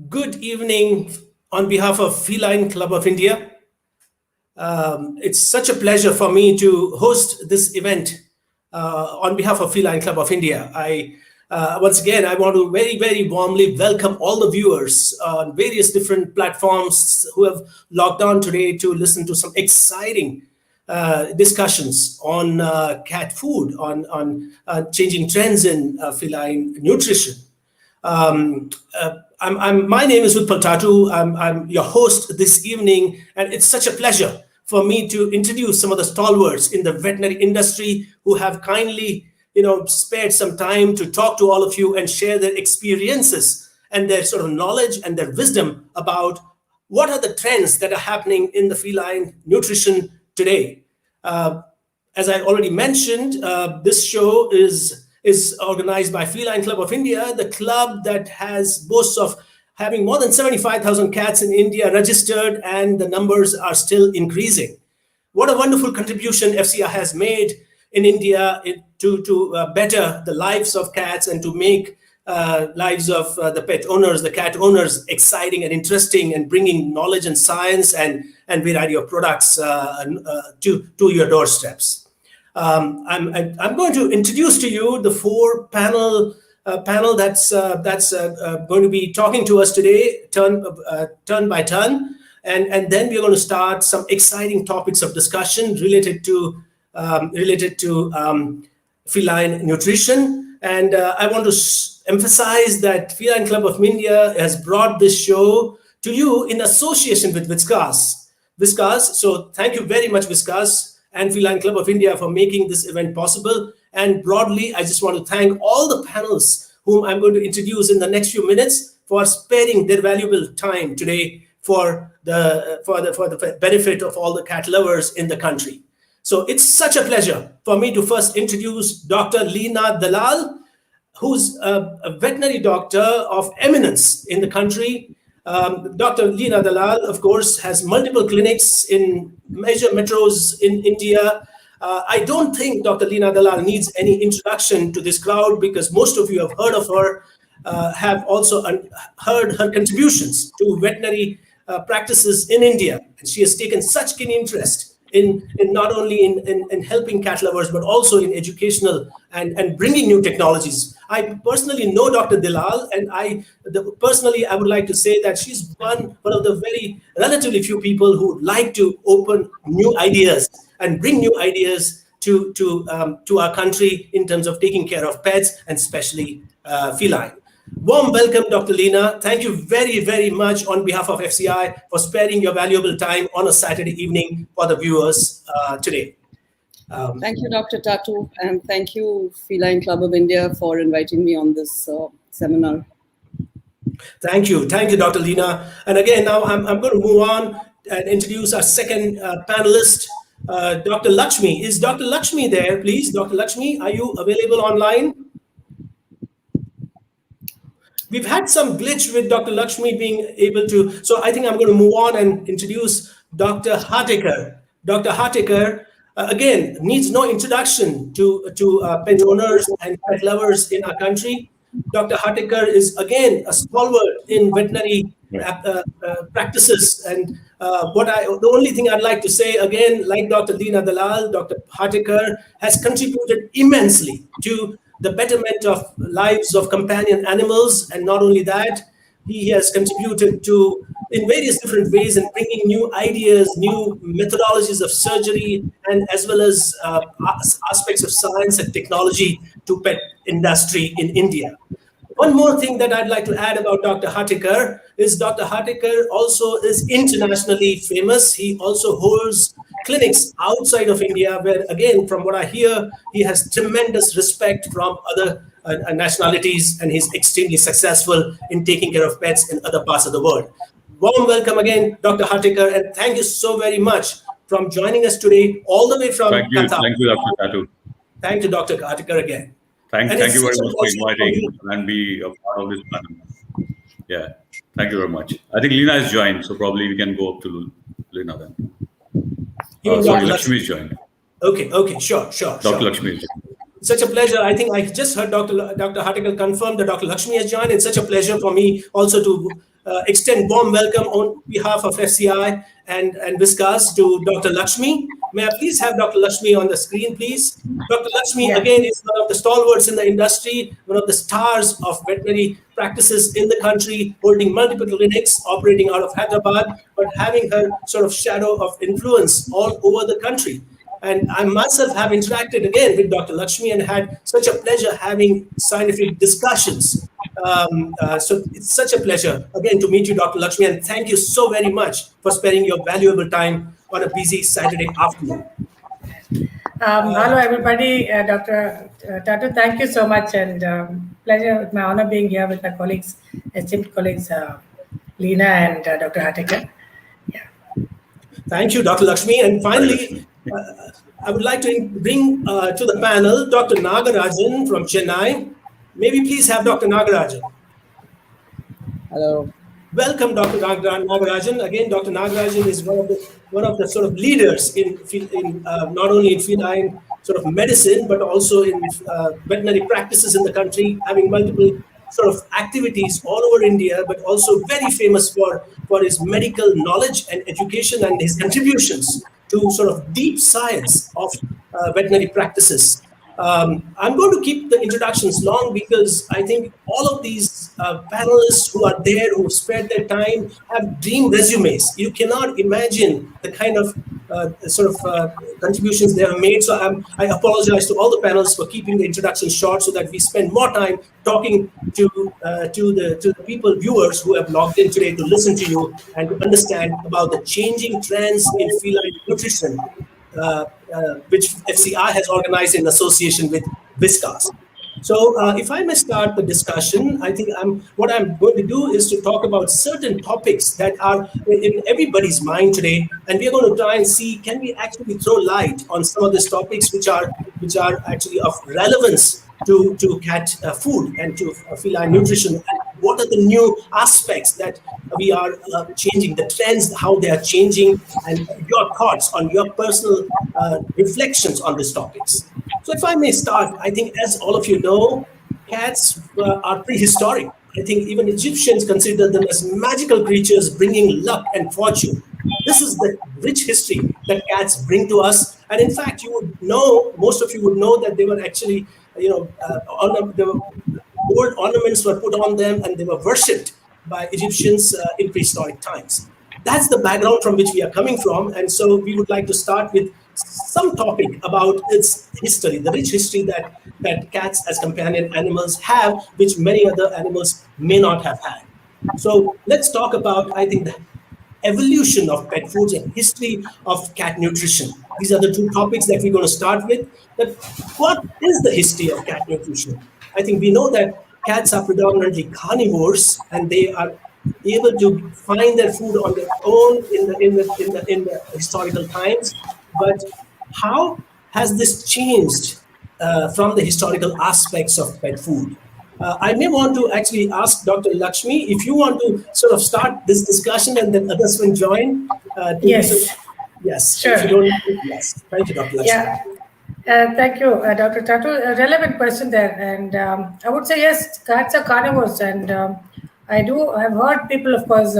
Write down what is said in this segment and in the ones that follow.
Good evening on behalf of Feline Club of India. It's such a pleasure for me to host this event on behalf of Feline Club of India. Once again, I want to very, very warmly welcome all the viewers on various different platforms who have logged on today to listen to some exciting discussions on cat food, on changing trends in feline nutrition. My name is Utpal Tatu. I'm your host this evening, and it's such a pleasure for me to introduce some of the stalwarts in the veterinary industry who have kindly, spared some time to talk to all of you and share their experiences and their sort of knowledge and their wisdom about what are the trends that are happening in the feline nutrition today. As I already mentioned, this show is organized by Feline Club of India, the club that boasts of having more than 75,000 cats in India registered, and the numbers are still increasing. What a wonderful contribution FCI has made in India to better the lives of cats and to make lives of the pet owners, the cat owners, exciting and interesting, and bringing knowledge and science and variety of products to your doorsteps. I'm going to introduce to you the four panel that's going to be talking to us today, turn by turn, and then we're going to start some exciting topics of discussion related to feline nutrition. And I want to emphasize that Feline Club of India has brought this show to you in association with Whiskas. So thank you very much, Whiskas and Feline Club of India, for making this event possible. And broadly, I just want to thank all the panels whom I'm going to introduce in the next few minutes for sparing their valuable time today for the benefit of all the cat lovers in the country. So it's such a pleasure for me to first introduce Dr. Leena Dalal, who's a veterinary doctor of eminence in the country. Dr. Leena Dalal, of course, has multiple clinics in major metros in India. I don't think Dr. Leena Dalal needs any introduction to this crowd because most of you have heard of her, have also heard her contributions to veterinary practices in India. And she has taken such keen interest in not only in helping cat lovers, but also in educational and bringing new technologies. I personally know Dr. Dalal, and personally I would like to say that she's one of the very relatively few people who like to open new ideas and bring new ideas to our country in terms of taking care of pets, and especially feline. Warm welcome, Dr. Leena. Thank you very, very much on behalf of FCI for sparing your valuable time on a Saturday evening for the viewers today. Thank you, Dr. Tatu, and thank you, Feline Club of India, for inviting me on this seminar. Thank you, Dr. Leena. And again, now I'm going to move on and introduce our second panelist, Dr. Lakshmi. Is Dr. Lakshmi there, please? Dr. Lakshmi, are you available online? We've had some glitch with Dr. Lakshmi being able to, so I think I'm going to move on and introduce Dr. Hartikar. Dr. Hartikar, again, needs no introduction to pet owners and pet lovers in our country. Dr. Hartikar is, again, a stalwart in veterinary practices. And the only thing I'd like to say, again, like Dr. Leena Dalal, Dr. Hartikar has contributed immensely to the betterment of lives of companion animals. And not only that, he has contributed to, in various different ways, in bringing new ideas, new methodologies of surgery, and as well as aspects of science and technology to pet industry in India. One more thing that I'd like to add about Dr. Hartikar is Dr. Hartikar also is internationally famous. He also holds clinics outside of India where, again, from what I hear, he has tremendous respect from other nationalities, and he's extremely successful in taking care of pets in other parts of the world. Warm welcome again, Dr. Hartikar, and thank you so very much for joining us today, all the way from Qatar. Thank you, Dr. Tatu. Thank you, Dr. Hartikar, again. Thank you very much for inviting and be a part of this panel. Yeah, thank you very much. I think Leena has joined, so probably we can go up to Leena then. Sorry, Lakshmi is joined. Okay, sure. Dr. Lakshmi is joined. Such a pleasure. I think I just heard Dr. Hartikal confirm that Dr. Lakshmi has joined. It's such a pleasure for me also to extend warm welcome on behalf of FCI and Whiskas to Dr. Lakshmi. May I please have Dr. Lakshmi on the screen, please? Dr. Lakshmi, Yeah. again, is one of the stalwarts in the industry, one of the stars of veterinary practices in the country, holding multiple clinics, operating out of Hyderabad, but having her sort of shadow of influence all over the country. And I myself have interacted again with Dr. Lakshmi and had such a pleasure having scientific discussions. So it's such a pleasure again to meet you, Dr. Lakshmi, and thank you so very much for sparing your valuable time on a busy Saturday afternoon. Hello, everybody. Dr. Tatu, thank you so much, and pleasure, my honor being here with my colleagues, esteemed colleagues, Leena and Dr. Hartikal. Yeah. Thank you, Dr. Lakshmi. And finally, I would like to bring to the panel Dr. Nagarajan from Chennai. May we please have Dr. Nagarajan? Hello. Welcome, Dr. Nagarajan. Again, Dr. Nagarajan is one of the sort of leaders in not only in feline sort of medicine, but also in veterinary practices in the country, having multiple sort of activities all over India, but also very famous for his medical knowledge and education and his contributions to sort of deep science of veterinary practices. I'm going to keep the introductions long because I think all of these panelists who are there, who spared their time, have dream resumes. You cannot imagine the kind of contributions they have made. So I apologize to all the panelists for keeping the introduction short so that we spend more time talking to the people, viewers who have logged in today to listen to you and to understand about the changing trends in feline nutrition, which FCI has organized in association with Whiskas. So if I may start the discussion, I think what I'm going to do is to talk about certain topics that are in everybody's mind today, and we're going to try and see, can we actually throw light on some of these topics which are actually of relevance to cat food and to feline nutrition, and what are the new aspects that we are changing, the trends, how they are changing, and your thoughts on your personal reflections on these topics. So if I may start, I think as all of you know, cats are prehistoric. I think even Egyptians considered them as magical creatures bringing luck and fortune. This is the rich history that cats bring to us. And in fact, you would know, most of you would know that they were actually, gold ornaments were put on them and they were worshipped by Egyptians in prehistoric times. That's the background from which we are coming from. And so we would like to start with some topic about its history, the rich history that cats as companion animals have, which many other animals may not have had. So let's talk about, I think, the evolution of pet foods and history of cat nutrition. These are the two topics that we're going to start with. That what is the history of cat nutrition? I think we know that cats are predominantly carnivores and they are able to find their food on their own in the historical times. But how has this changed from the historical aspects of pet food? I may want to actually ask Dr. Lakshmi if you want to sort of start this discussion and then others will join. Yes. Yes. Sure. If you don't, yes. Thank you, Dr. Lakshmi. Yeah. Thank you, Dr. Tatu. A relevant question there. And I would say, yes, cats are carnivores. And I've heard people, of course,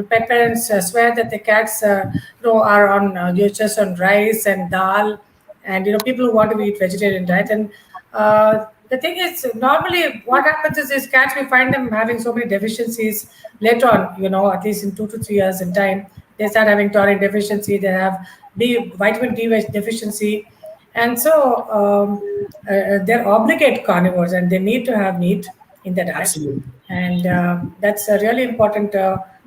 pet parents swear that the cats are on just on rice and dal. And, people who want to eat vegetarian diet. And the thing is, normally what happens is cats, we find them having so many deficiencies later on, at least in 2 to 3 years in time. They start having taurine deficiency, they have vitamin D deficiency. And so they're obligate carnivores and they need to have meat in their diet. Absolutely. And that's really important.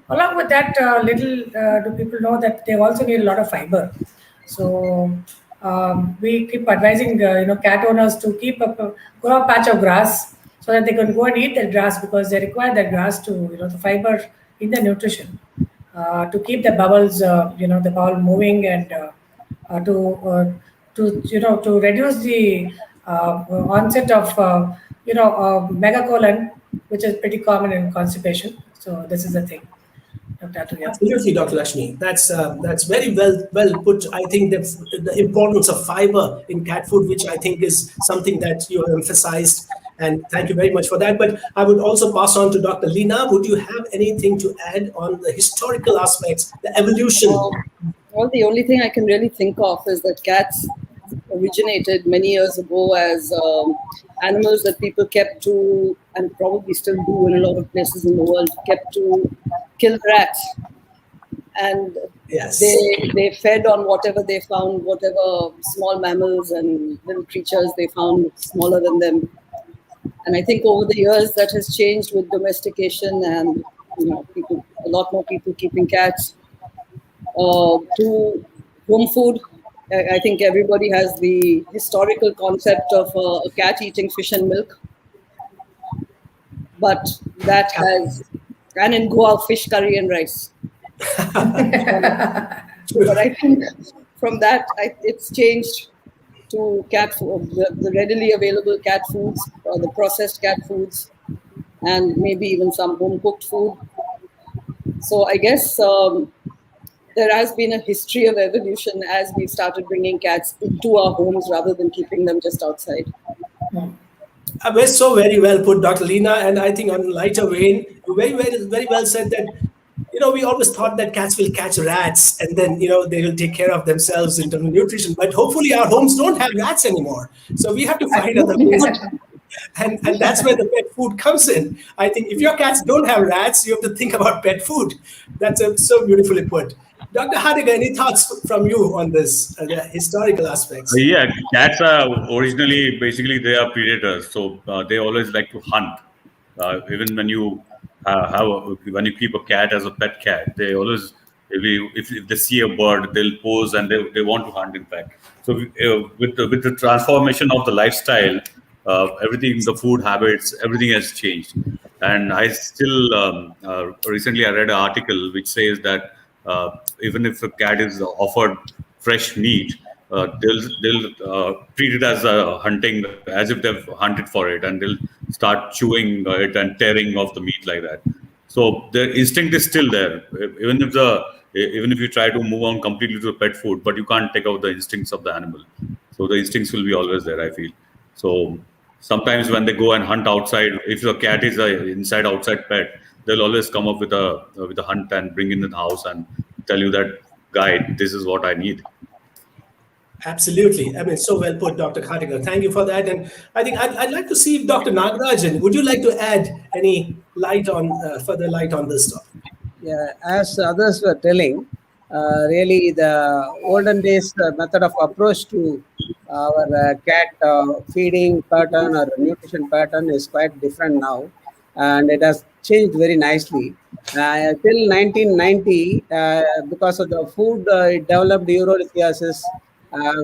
Along with that, do people know that they also need a lot of fiber. So we keep advising cat owners to grow a patch of grass so that they can go and eat that grass, because they require that grass to the fiber in the nutrition to keep the bowels the bowel moving, and to reduce the onset of megacolon, which is pretty common in constipation. So this is the thing. Absolutely, Dr. Lakshmi. That's very well put. I think that the importance of fiber in cat food, which I think is something that you have emphasized, and thank you very much for that. But I would also pass on to Dr. Lina. Would you have anything to add on the historical aspects, the evolution? Well, the only thing I can really think of is that cats originated many years ago as animals that people kept to, and probably still do in a lot of places in the world, kept to kill rats. And Yes. they fed on whatever they found, whatever small mammals and little creatures they found smaller than them. And I think over the years that has changed with domestication and people, a lot more people keeping cats. To home food, I think everybody has the historical concept of a cat eating fish and milk, but that has, and in Goa, fish curry and rice. But I think from that, it's changed to cat food, the readily available cat foods, the processed cat foods, and maybe even some home cooked food. So I guess there has been a history of evolution as we've started bringing cats into our homes rather than keeping them just outside. We're so very well put, Dr. Lina, and I think on a lighter vein, you very well said that, we always thought that cats will catch rats and then, they will take care of themselves in terms of nutrition. But hopefully our homes don't have rats anymore. So we have to find other ways. And that's where the pet food comes in. I think if your cats don't have rats, you have to think about pet food. That's so beautifully put. Dr. Hadiga, any thoughts from you on this, the historical aspects? Yeah, cats are originally, basically, they are predators. So they always like to hunt. Even when you when you keep a cat as a pet cat, they always, if they see a bird, they'll pose and they want to hunt, in fact. So with the transformation of the lifestyle, everything, the food habits, everything has changed. And I still, recently I read an article which says that even if a cat is offered fresh meat, they'll treat it as a hunting, as if they've hunted for it, and they'll start chewing it and tearing off the meat like that. So the instinct is still there, even if you try to move on completely to the pet food, but you can't take out the instincts of the animal. So the instincts will be always there, I feel. So sometimes when they go and hunt outside, if the cat is a inside outside pet, they'll always come up with a hunt and bring in the house and tell you that, guide, this is what I need. Absolutely. I mean, so well put, Dr. Khatiga. Thank you for that. And I think I'd like to see if Dr. Nagarajan, would you like to add any further light on this topic? Yeah, as others were telling, really the olden days method of approach to our cat feeding pattern or nutrition pattern is quite different now, and it has changed very nicely. Till 1990, because of the food, it developed urolithiasis,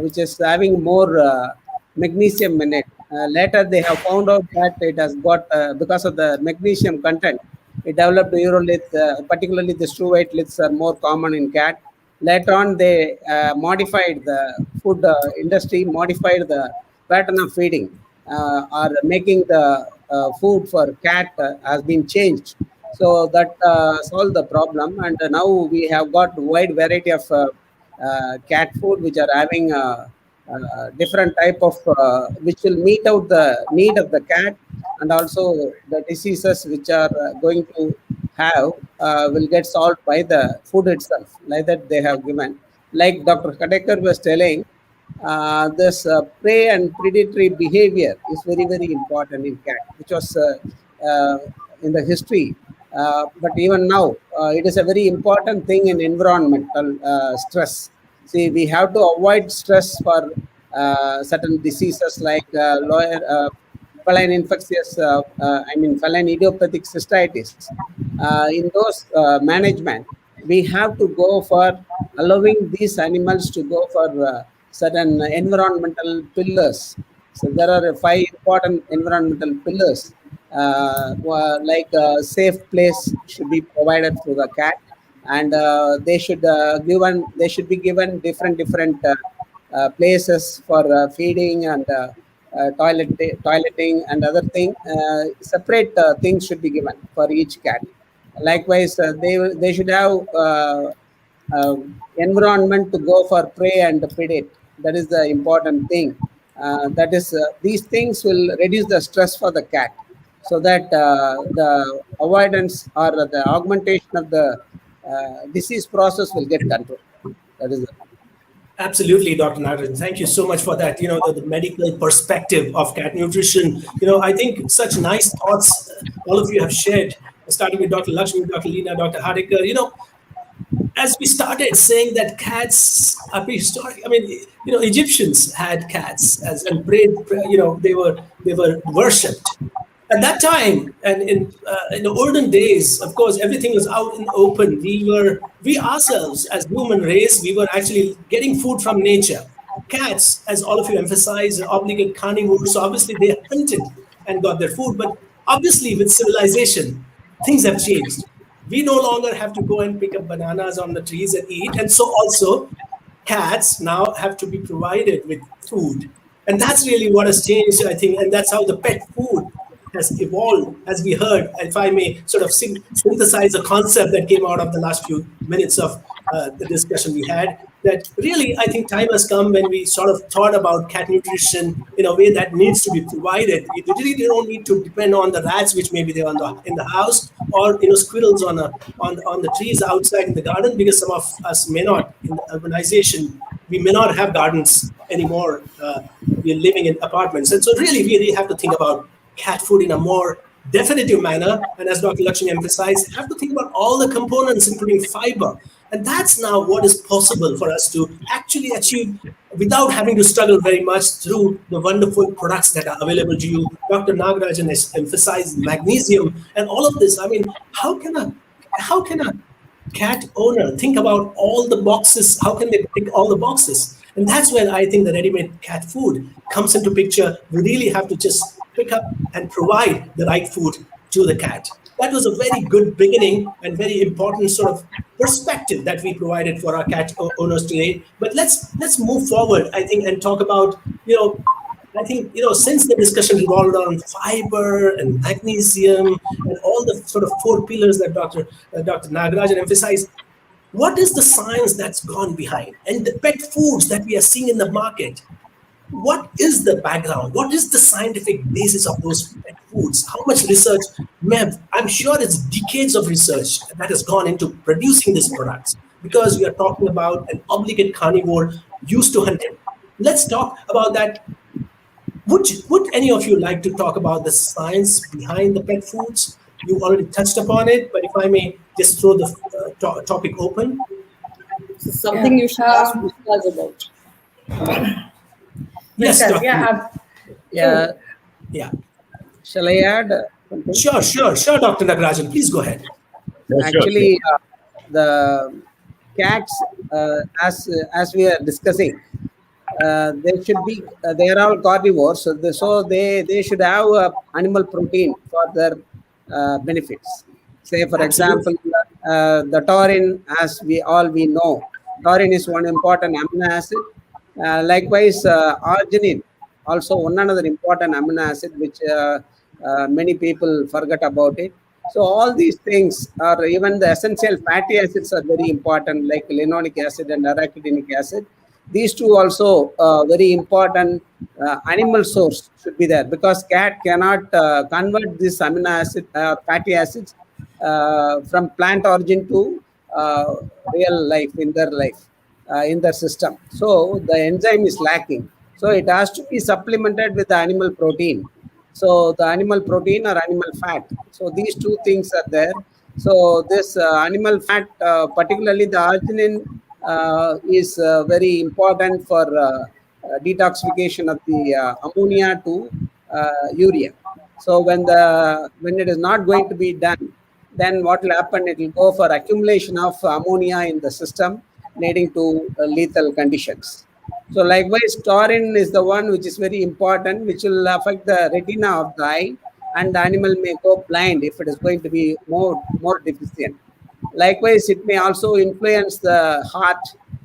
which is having more magnesium in it. Later, they have found out that it has got, because of the magnesium content, it developed urolith, particularly the struvite liths are more common in cat. Later on, they modified the food industry, modified the pattern of feeding, or making the food for cat has been changed. So that solved the problem, and now we have got wide variety of cat food which are having different type of which will meet out the need of the cat, and also the diseases which are going to have will get solved by the food itself, like that they have given. Like Dr. Kadekar was telling, this prey and predatory behavior is very, very important in cat, which was in the history. But even now, it is a very important thing in environmental stress. See, we have to avoid stress for certain diseases like feline infectious, feline idiopathic cystitis. In those management, we have to go for allowing these animals to go for certain environmental pillars. So there are 5 important environmental pillars, like a safe place should be provided for the cat, and they should be given different places for feeding and toileting and other thing. Separate things should be given for each cat. Likewise, they should have uh, environment to go for prey and predate. That is the important thing. That is, these things will reduce the stress for the cat, so that the avoidance or the augmentation of the disease process will get controlled. That is the Absolutely, Dr. Nagaran. Thank you so much for that. The medical perspective of cat nutrition. I think such nice thoughts all of you have shared, starting with Dr. Lakshmi, Dr. Leena, Dr. Hadekar. As we started saying that cats are prehistoric. I mean, Egyptians had cats as and prayed. They were worshipped at that time. And in the olden days, of course, everything was out in the open. We ourselves, as human race, we were actually getting food from nature. Cats, as all of you emphasize, are obligate carnivores. So obviously they hunted and got their food. But obviously, with civilization, things have changed. We no longer have to go and pick up bananas on the trees and eat. And so also cats now have to be provided with food. And that's really what has changed, I think. And that's how the pet food has evolved, as we heard. If I may sort of synthesize a concept that came out of the last few minutes of the discussion we had, that really, I think time has come when we sort of thought about cat nutrition in a way that needs to be provided. You really don't need to depend on the rats, which maybe they're in the house, or squirrels on the trees outside in the garden, because some of us may not, in the urbanization, we may not have gardens anymore. We're living in apartments. And so really, we really have to think about cat food in a more definitive manner. And as Dr. Lakshmi emphasized, have to think about all the components, including fiber. And that's now what is possible for us to actually achieve without having to struggle very much through the wonderful products that are available to you. Dr. Nagarajan has emphasized magnesium and all of this. I mean, how can a cat owner think about all the boxes? How can they tick all the boxes? And that's when I think the ready-made cat food comes into picture. We really have to just pick up and provide the right food to the cat. That was a very good beginning and very important sort of perspective that we provided for our cat owners today. But let's move forward, I think, and talk about, I think, since the discussion revolved on fiber and magnesium and all the sort of four pillars that Dr. Nagarajan emphasized, what is the science that's gone behind? And the pet foods that we are seeing in the market, what is the background? What is the scientific basis of those pet foods? How much research? I'm sure it's decades of research that has gone into producing these products, because we are talking about an obligate carnivore used to hunting. Let's talk about that. Would any of you like to talk about the science behind the pet foods? You already touched upon it, but if I may just throw the topic open. This is something you should ask Whiskas about. Yes, Dr. Yeah. Shall I add something? Sure, Dr. Nagarajan. Please go ahead. Actually, the cats, as we are discussing, they should be. They are all carnivores, so they should have animal protein for their benefits. Say, for example, the taurine, as we know, taurine is one important amino acid. Likewise, arginine, also one another important amino acid, which many people forget about it. So all these things are, even the essential fatty acids are very important, like linoleic acid and arachidonic acid. These two also very important animal source should be there, because cat cannot convert this amino acid fatty acids from plant origin to real life in their life. In the system. So the enzyme is lacking. So it has to be supplemented with the animal protein. So the animal protein or animal fat. So these two things are there. So this animal fat, particularly the arginine, is very important for detoxification of the ammonia to urea. So when it is not going to be done, then what will happen? It will go for accumulation of ammonia in the system, leading to lethal conditions. So likewise, taurine is the one which is very important, which will affect the retina of the eye, and the animal may go blind if it is going to be more deficient. Likewise, it may also influence the heart.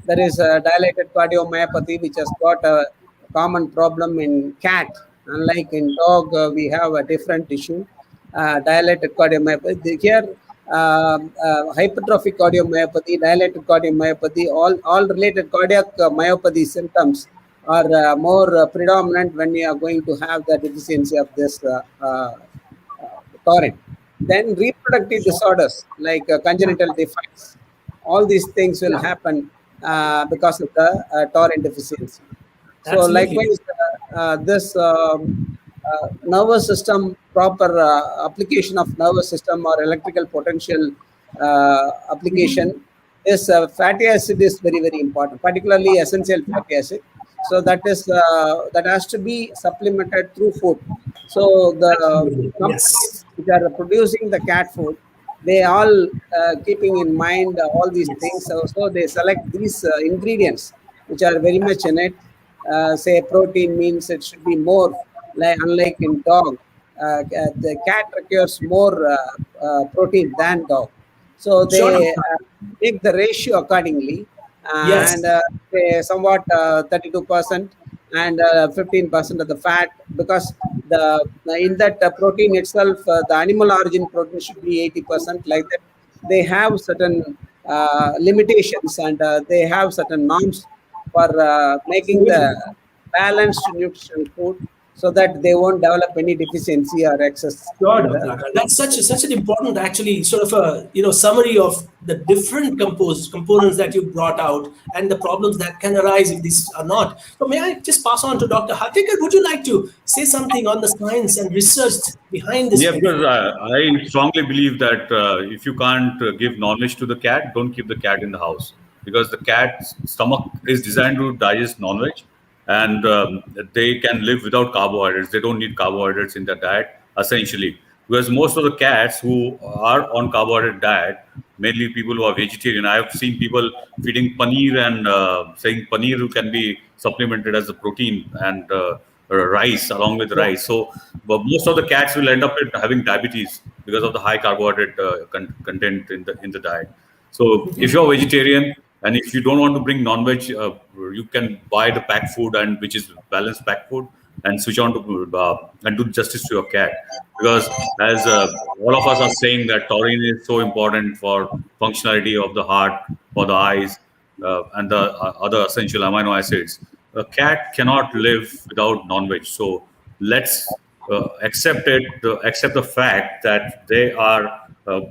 There is a dilated cardiomyopathy, which has got a common problem in cat. Unlike in dog, we have a different issue, dilated cardiomyopathy. Here, hypertrophic cardiomyopathy, dilated cardiomyopathy, all related cardiac myopathy symptoms are more predominant when you are going to have the deficiency of this taurine. Then reproductive disorders like congenital defects, all these things will happen because of the taurine deficiency. So Absolutely. likewise, this nervous system, proper application of nervous system or electrical potential application, this fatty acid is very, very important, particularly essential fatty acid. So that has to be supplemented through food. So the Absolutely. Yes. companies which are producing the cat food, they all keeping in mind all these things. So they select these ingredients which are very much in it. Say protein means it should be more, like unlike in dog, the cat requires more protein than dog. So Sure, they doctor. make the ratio accordingly, Yes. and say somewhat 32% and 15% of the fat, because in that protein itself, the animal origin protein should be 80%. Like that, they have certain limitations, and they have certain norms for making the Absolutely. balanced nutritional food, so that they won't develop any deficiency or excess Sure, in the. Dr. Akar. That's such an important, actually, sort of a summary of the different components that you brought out and the problems that can arise if these are not. So may I just pass on to Dr. Hatikar? Would you like to say something on the science and research behind this Yeah, pet because food? I strongly believe that if you can't give knowledge to the cat, don't keep the cat in the house, because the cat's stomach is designed to digest knowledge, and they can live without carbohydrates. They don't need carbohydrates in their diet, essentially, because most of the cats who are on carbohydrate diet, mainly people who are vegetarian. I have seen people feeding paneer and saying paneer can be supplemented as a protein, and rice along with Yeah. rice. So, but most of the cats will end up with having diabetes because of the high carbohydrate content in the diet. So, if you're a vegetarian and if you don't want to bring non-veg, you can buy the pack food, and which is balanced pack food, and switch on to and do justice to your cat, because as all of us are saying that taurine is so important for functionality of the heart, for the eyes, and the other essential amino acids. A cat cannot live without non-veg. So let's accept it, accept the fact that they are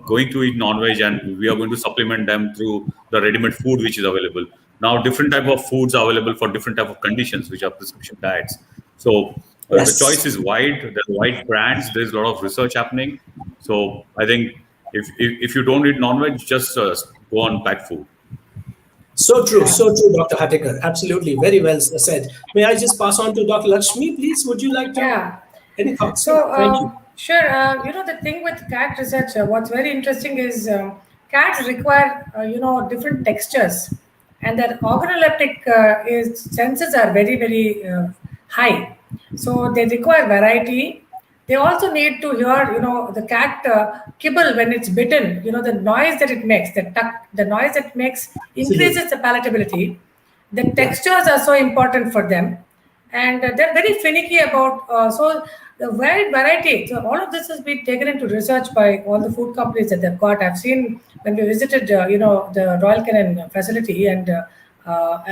going to eat non-veg, and we are going to supplement them through the ready-made food which is available. Now, different type of foods are available for different type of conditions, which are prescription diets. So the choice Yes. is wide. There are wide brands. There's a lot of research happening. So I think if you don't eat non-veg, just go on packed food. Yeah. So true, Dr. Hatikar. Absolutely. Very well said. May I just pass on to Dr. Lakshmi, please? Would you like to? Yeah. Any thoughts? Yeah. So, Thank you. sure. The thing with cat research, what's very interesting is cats require, different textures, and their organoleptic senses are very, very high. So they require variety. They also need to hear, the cat kibble when it's bitten. The noise that it makes, the noise that it makes Absolutely. increases the palatability. The Yeah. textures are so important for them, and they're very finicky about so the wide variety. So all of this has been taken into research by all the food companies that they've got. I've seen when we visited the Royal Canin facility, and part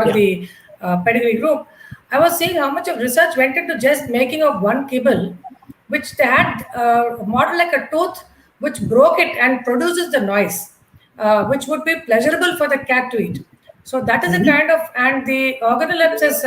of Yeah. the pedigree group, I was seeing how much of research went into just making of one kibble, which they had modeled like a tooth, which broke it and produces the noise, which would be pleasurable for the cat to eat. So that is a Mhm. kind of, and the organolepsis,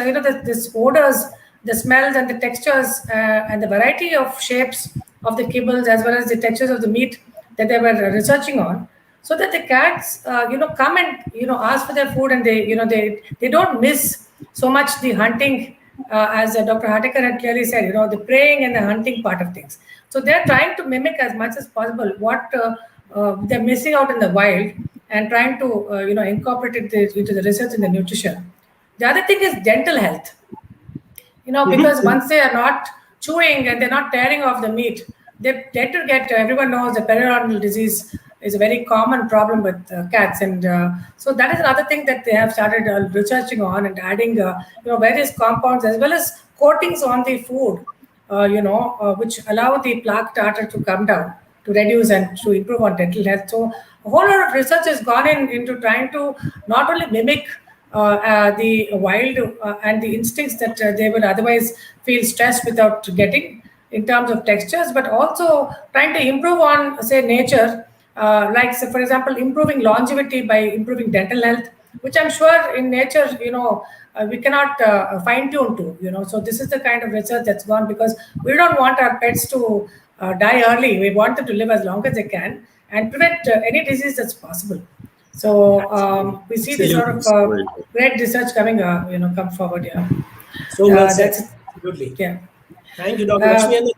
this odors, the smells and the textures, and the variety of shapes of the kibbles, as well as the textures of the meat that they were researching on, so that the cats, come and ask for their food, and they don't miss so much the hunting, as Dr. Hatikar had clearly said, the praying and the hunting part of things. So they're trying to mimic as much as possible what they're missing out in the wild, and trying to incorporate it into the research in the nutrition. The other thing is dental health, because Mhm. once they are not chewing and they're not tearing off the meat, they tend to get, everyone knows the periodontal disease is a very common problem with cats. And so that is another thing that they have started researching on, and adding, various compounds as well as coatings on the food, which allow the plaque tartar to come down. to reduce and to improve on dental health. So a whole lot of research has gone into trying to not only mimic the wild and the instincts that they will otherwise feel stressed without getting in terms of textures, but also trying to improve on, say, nature, like, say, for example, improving longevity by improving dental health, which I'm sure in nature, we cannot fine tune to, So this is the kind of research that's gone, because we don't want our pets to die early. We want them to live as long as they can and prevent any disease that's possible. So we see this sort of great research coming, come forward. Yeah. So well said. That's Absolutely. yeah. Thank you, Dr. Lakshmi. And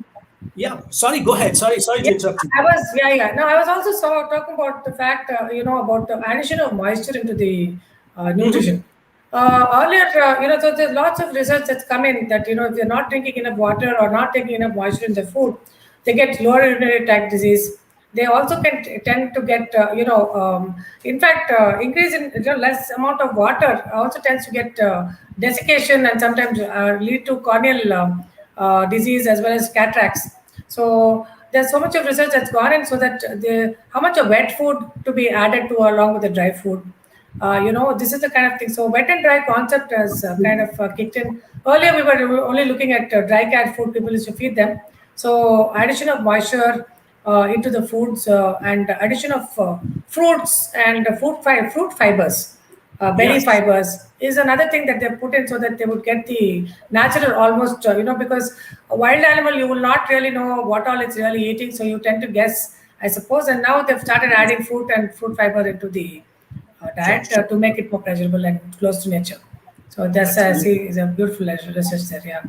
yeah, sorry, go ahead. Sorry to interrupt you. I was also talking about the fact, about the addition of moisture into the nutrition. Earlier, so there's lots of research that's come in that, if they're not drinking enough water or not taking enough moisture in their food, they get lower urinary tract disease. They also can tend to get, in fact, increase in less amount of water also tends to get desiccation and sometimes lead to corneal disease as well as cataracts. So there's so much of research that's gone in, so that how much of wet food to be added to along with the dry food. This is the kind of thing. So wet and dry concept has kind of kicked in. Earlier, we were only looking at dry cat food. People used to feed them. So addition of moisture into the foods and addition of fruits and fruit fibers, berry fibers is another thing that they put in, so that they would get the natural almost, because a wild animal, you will not really know what all it's really eating. So you tend to guess, I suppose. And now they've started adding fruit and fruit fiber into the diet to make it more pleasurable and close to nature. So that's I see is a beautiful research there. Yeah.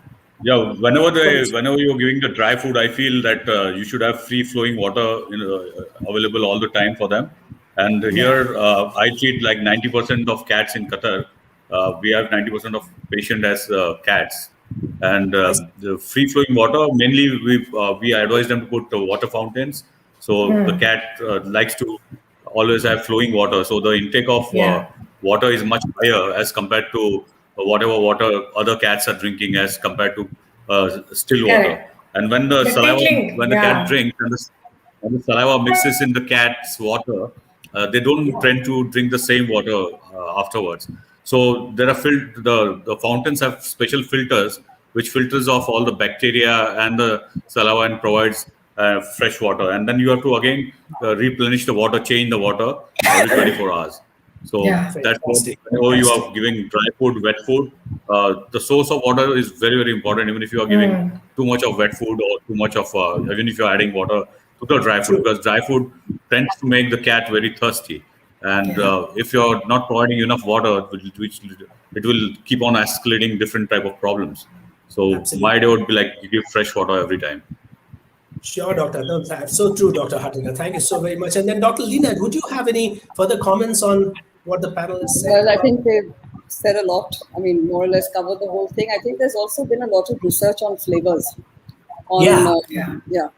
Yeah, whenever you're giving the dry food, I feel that you should have free flowing water available all the time for them. And here, I treat like 90% of cats in Qatar. We have 90% of patient as cats, and the free flowing water mainly we advise them to put water fountains. So the cat likes to always have flowing water. So the intake of water is much higher as compared to whatever water other cats are drinking as compared to still water. And when the saliva, when the cat drinks and the saliva mixes in the cat's water, they don't tend to drink the same water afterwards. So there are the fountains have special filters which filters off all the bacteria and the saliva and provides fresh water. And then you have to again replenish the water, change the water every 24 hours. So that's whenever you are giving dry food, wet food, the source of water is very, very important. Even if you are giving too much of wet food or too much of, even if you are adding water to the dry food, because dry food tends to make the cat very thirsty. And if you're not providing enough water, which it will keep on escalating different type of problems. So my idea would be like you give fresh water every time. Sure, Doctor. No, that's so true, Dr. Hattinger. Thank you so very much. And then, Dr. Lina, would you have any further comments on what the panel has said? Well, I think they've said a lot. I mean, more or less covered the whole thing. I think there's also been a lot of research on flavors, on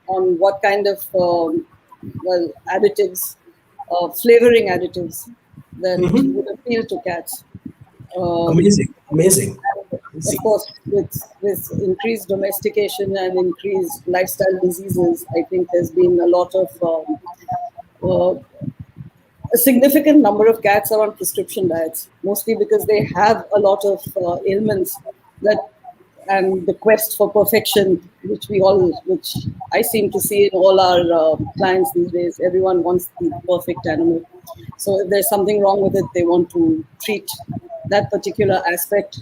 on what kind of additives, flavoring additives that would appeal to cats. Amazing. Of course, with increased domestication and increased lifestyle diseases, I think there's been a lot of a significant number of cats are on prescription diets, mostly because they have a lot of ailments and the quest for perfection, which I seem to see in all our clients these days. Everyone wants the perfect animal. So if there's something wrong with it, they want to treat that particular aspect.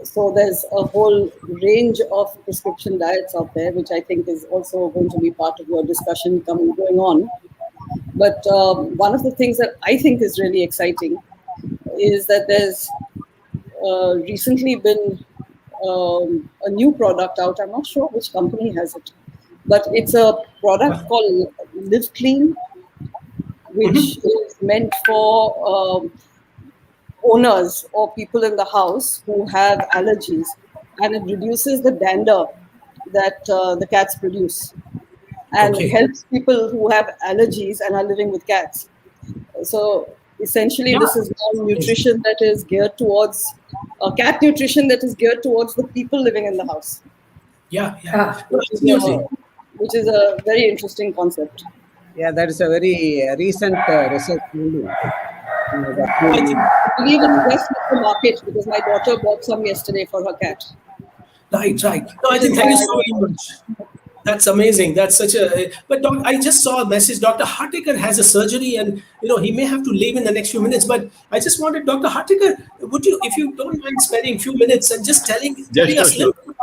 So there's a whole range of prescription diets out there, which I think is also going to be part of your discussion going on. But one of the things that I think is really exciting is that there's recently been a new product out. I'm not sure which company has it, but it's a product called Live Clean, which is meant for owners or people in the house who have allergies, and it reduces the dander that the cats produce and helps people who have allergies and are living with cats. So essentially, this is now nutrition that is geared towards cat nutrition that is geared towards the people living in the house. which is a very interesting concept. Yeah, that is a very recent research finding. That I really, think, I believe it's just hit the market because my daughter bought some yesterday for her cat, right. No, I which is think, why thank you I so don't very know. much. That's amazing. That's such a. But doc, I just saw a message. Dr. Hartikar has a surgery, and he may have to leave in the next few minutes. But I just wanted Dr. Hartikar, would you, if you don't mind, spending a few minutes and just Yeah, telling sure, us a sure. little bit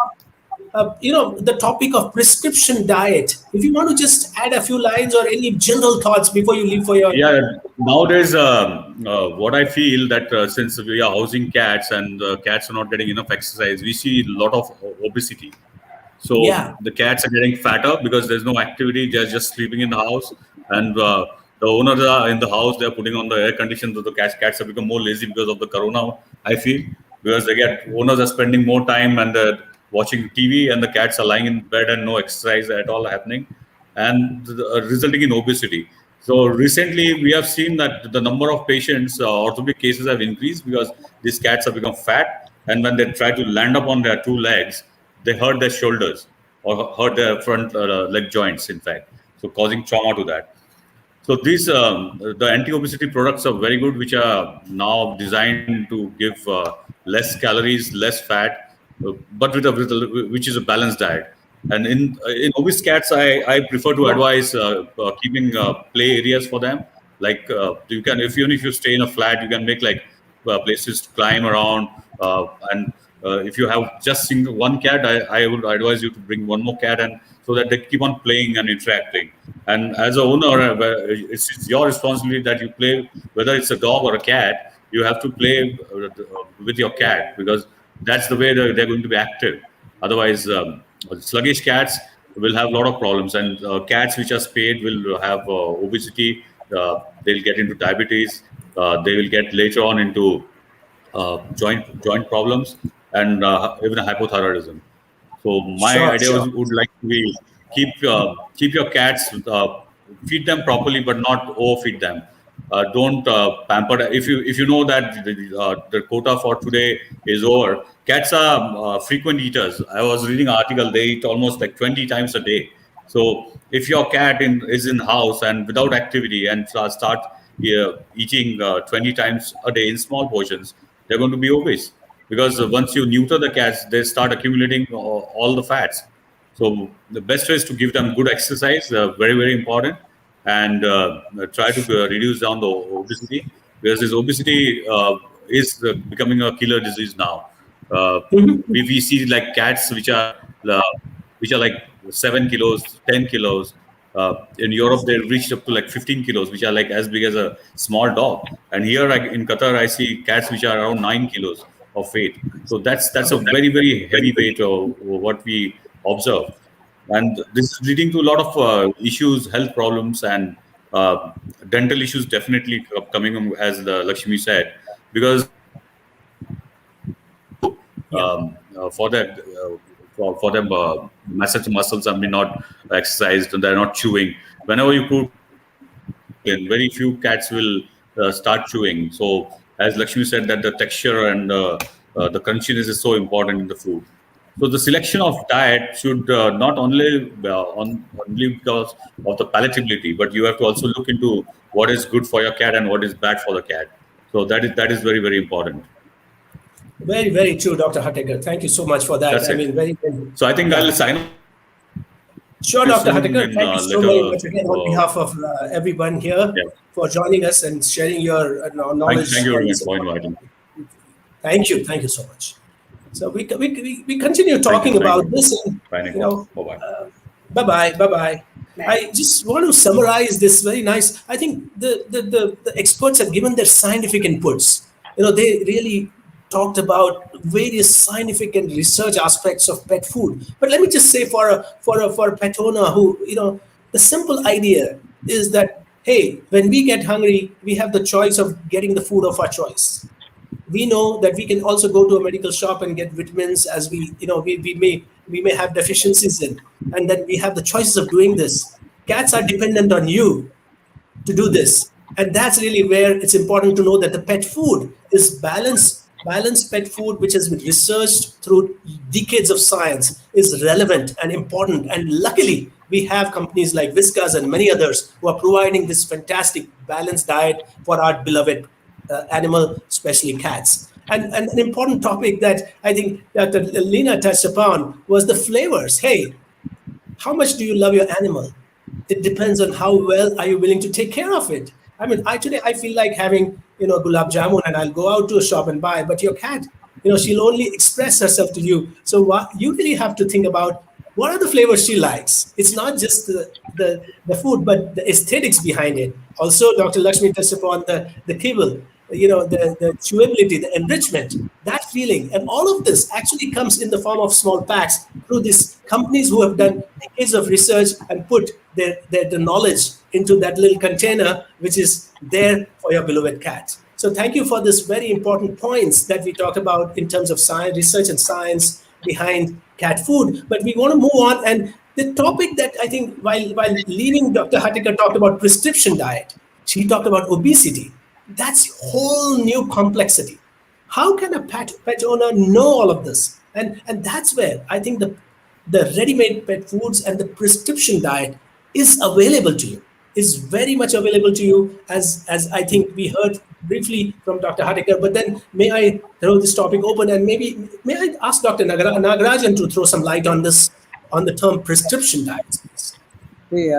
about, the topic of prescription diet. If you want to just add a few lines or any general thoughts before you leave for your. Yeah, nowadays, what I feel that since we are housing cats and cats are not getting enough exercise, we see a lot of obesity. So Yeah, the cats are getting fatter because there's no activity; they're just sleeping in the house, and the owners are in the house. They're putting on the air conditioning. So the cats have become more lazy because of the corona. I feel because they get owners are spending more time and watching TV, and the cats are lying in bed and no exercise at all happening, and resulting in obesity. So recently, we have seen that the number of patients, orthopedic cases, have increased because these cats have become fat, and when they try to land up on their two legs, they hurt their shoulders or hurt their front leg joints, in fact, so causing trauma to that. So these the anti-obesity products are very good, which are now designed to give less calories, less fat, but which is a balanced diet. And in obese cats, I prefer to advise keeping play areas for them. Like you can, if even if you stay in a flat, you can make like places to climb around. And if you have just one cat, I would advise you to bring one more cat, and so that they keep on playing and interacting. And as a owner, it's your responsibility that you play, whether it's a dog or a cat, you have to play with your cat because that's the way they're going to be active. Otherwise, sluggish cats will have a lot of problems, and cats which are spayed will have obesity. They'll get into diabetes. They will get later on into joint problems and even hypothyroidism. So my sure, idea sure. would like to be keep your cats, feed them properly, but not overfeed them. Don't pamper. If you know that the quota for today is over, cats are frequent eaters. I was reading an article; they eat almost like 20 times a day. So if your cat is in house and without activity and start eating 20 times a day in small portions, they're going to be obese because once you neuter the cats, they start accumulating all the fats. So the best way is to give them good exercise, very very important, and try to reduce down the obesity because this obesity is becoming a killer disease now. We see like cats uh, which are like 7 kilos, 10 kilos. In Europe, they reached up to like 15 kilos, which are like as big as a small dog. And here, like in Qatar, I see cats which are around 9 kilos of weight. So that's a very very heavy weight of what we observe, and this is leading to a lot of issues, health problems, and dental issues definitely coming as the Lakshmi said, because Yeah. for that for them muscles have been not exercised and they're not chewing. Whenever you put in, very few cats will start chewing. So as Lakshmi said, that the texture and the crunchiness is so important in the food. So the selection of diet should not only only because of the palatability, but you have to also look into what is good for your cat and what is bad for the cat. So that is very very important. Very, very true, Dr. Hatekar. Thank you so much for that. That's I it. mean, very, very, So I think I'll yeah. sign off Sure, you Dr. soon Hatekar. in Thank you so later. very much again on behalf of everyone here Yeah. for joining us and sharing your Thank knowledge you on very much this. for inviting. Thank you. Thank you so much. So we continue Thank you. talking Thank about you. this. And, Signing you off. know, Bye bye. bye bye. Bye bye. I just want to summarize this very nice. I think the experts have given their scientific inputs. They really talked about various scientific and research aspects of pet food. But let me just say for a pet owner who, the simple idea is that, hey, when we get hungry, we have the choice of getting the food of our choice. We know that we can also go to a medical shop and get vitamins as we may have deficiencies in, and then we have the choices of doing this. Cats are dependent on you to do this, and that's really where it's important to know that the pet food is balanced pet food, which has been researched through decades of science, is relevant and important, and luckily we have companies like Whiskas and many others who are providing this fantastic balanced diet for our beloved animal, especially cats. And an important topic that I think Dr. Lena touched upon was the flavors. Hey, how much do you love your animal? It depends on how well are you willing to take care of it. I mean, I today I feel like having gulab jamun, and I'll go out to a shop and buy. But your cat, she'll only express herself to you. So you really have to think about what are the flavors she likes. It's not just the food, but the aesthetics behind it. Also, Dr. Lakshmi touched upon the kibble, the chewability, the enrichment, that feeling. And all of this actually comes in the form of small packs through these companies who have done decades of research and put their knowledge into that little container, which is there for your beloved cat. So thank you for this very important points that we talk about in terms of science, research and science behind cat food. But we want to move on. And the topic that I think while leaving, Dr. Hatikar talked about prescription diet. She talked about obesity. That's whole new complexity. How can a pet owner know all of this? And that's where I think the ready-made pet foods and the prescription diet is available to you, is very much available to you, as I think we heard briefly from Dr. Hatikar. But then may I throw this topic open, and maybe may I ask Dr. Nagarajan to throw some light on this, on the term prescription diets, please? See,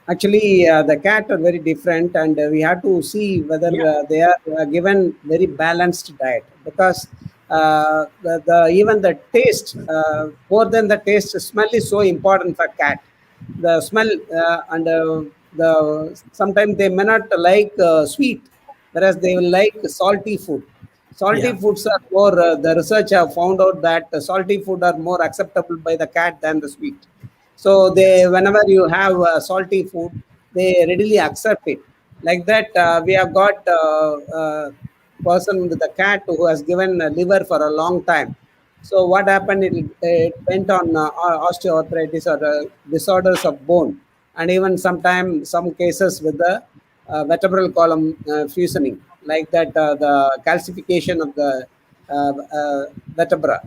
actually, the cat are very different, and we have to see whether Yeah. they are given very balanced diet, because even the taste, more than the taste, smell is so important for cat. The smell, and the sometimes they may not like sweet, whereas they will like salty food. Salty Yeah. foods are more. The research have found out that salty food are more acceptable by the cat than the sweet. So they, Yes. whenever you have salty food, they readily accept it. Like that, we have got person with a cat who has given liver for a long time. So what happened? It went on osteoarthritis or disorders of bone, and even sometimes some cases with the vertebral column fusioning, like that, the calcification of the vertebra.